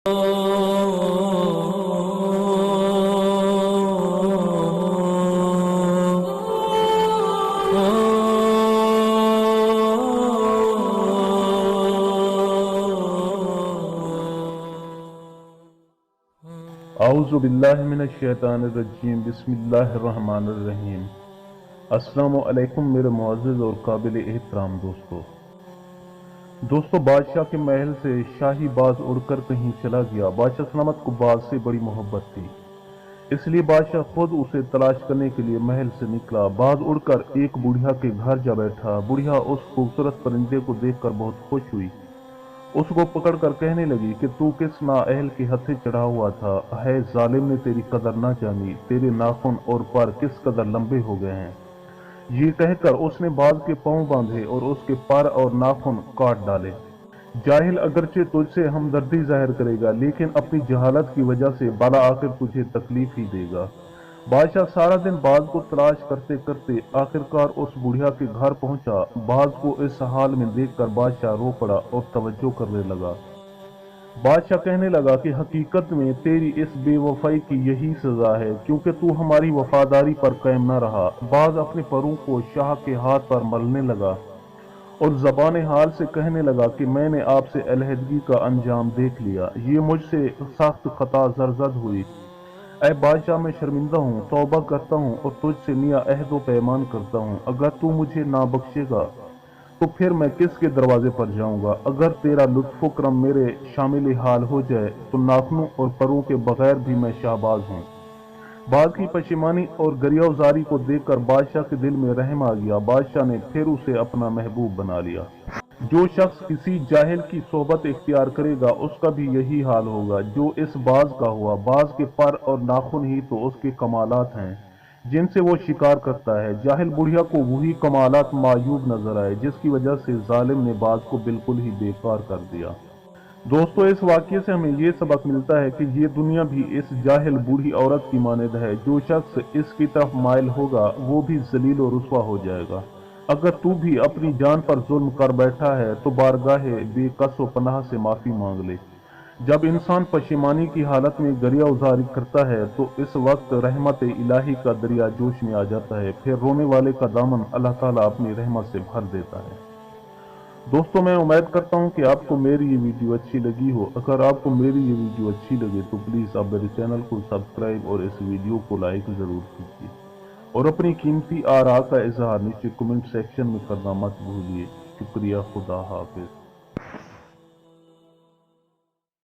اعوذ باللہ من الشیطان الرجیم بسم اللہ الرحمن الرحیم۔ السلام علیکم میرے معزز اور قابل احترام دوستو، بادشاہ کے محل سے شاہی باز اڑ کر کہیں چلا گیا۔ بادشاہ سلامت کو باز سے بڑی محبت تھی، اس لیے بادشاہ خود اسے تلاش کرنے کے لیے محل سے نکلا۔ باز اڑ کر ایک بڑھیا کے گھر جا بیٹھا۔ بڑھیا اس خوبصورت پرندے کو دیکھ کر بہت خوش ہوئی۔ اس کو پکڑ کر کہنے لگی کہ تو کس نااہل کے ہتھے چڑھا ہوا تھا، ہے ظالم نے تیری قدر نہ جانی، تیرے ناخن اور پر کس قدر لمبے ہو گئے ہیں۔ یہ کہہ کر اس نے باز کے پاؤں باندھے اور اس کے پر اور ناخن کاٹ ڈالے۔ جاہل اگرچہ تجھ سے ہمدردی ظاہر کرے گا، لیکن اپنی جہالت کی وجہ سے بلا آخر تجھے تکلیف ہی دے گا۔ بادشاہ سارا دن باز کو تلاش کرتے کرتے آخرکار اس بڑھیا کے گھر پہنچا۔ باز کو اس حال میں دیکھ کر بادشاہ رو پڑا اور توجہ کرنے لگا۔ بادشاہ کہنے لگا کہ حقیقت میں تیری اس بے وفائی کی یہی سزا ہے، کیونکہ تو ہماری وفاداری پر قائم نہ رہا۔ باز اپنے پروں کو شاہ کے ہاتھ پر ملنے لگا اور زبان حال سے کہنے لگا کہ میں نے آپ سے علیحدگی کا انجام دیکھ لیا، یہ مجھ سے سخت خطا زرزد ہوئی۔ اے بادشاہ، میں شرمندہ ہوں، توبہ کرتا ہوں اور تجھ سے نیا عہد و پیمان کرتا ہوں۔ اگر تو مجھے نہ بخشے گا تو پھر میں کس کے دروازے پر جاؤں گا؟ اگر تیرا لطف و کرم میرے شامل حال ہو جائے تو ناخنوں اور پروں کے بغیر بھی میں شہباز ہوں۔ باز کی پشیمانی اور گریہوزاری کو دیکھ کر بادشاہ کے دل میں رحم آ گیا۔ بادشاہ نے پھر اسے اپنا محبوب بنا لیا۔ جو شخص کسی جاہل کی صحبت اختیار کرے گا اس کا بھی یہی حال ہوگا جو اس باز کا ہوا۔ باز کے پر اور ناخن ہی تو اس کے کمالات ہیں جن سے وہ شکار کرتا ہے۔ جاہل بڑھیا کو وہی کمالات معیوب نظر آئے جس کی وجہ سے ظالم نے باز کو بالکل ہی بیکار کر دیا۔ دوستو، اس واقعے سے ہمیں یہ سبق ملتا ہے کہ یہ دنیا بھی اس جاہل بوڑھی عورت کی مانند ہے۔ جو شخص اس کی طرف مائل ہوگا وہ بھی ذلیل و رسوا ہو جائے گا۔ اگر تو بھی اپنی جان پر ظلم کر بیٹھا ہے تو بارگاہ بے کس و پناہ سے معافی مانگ لے۔ جب انسان پشیمانی کی حالت میں گریہوزاری کرتا ہے تو اس وقت رحمت الہی کا دریا جوش میں آ جاتا ہے، پھر رونے والے کا دامن اللہ تعالیٰ اپنی رحمت سے بھر دیتا ہے۔ دوستو، میں امید کرتا ہوں کہ آپ کو میری یہ ویڈیو اچھی لگی ہو۔ اگر آپ کو میری یہ ویڈیو اچھی لگے تو پلیز آپ میرے چینل کو سبسکرائب اور اس ویڈیو کو لائک ضرور کیجیے، اور اپنی قیمتی آراء کا اظہار نیچے کمنٹ سیکشن میں کرنا مت بھولیے۔ شکریہ، خدا حافظ۔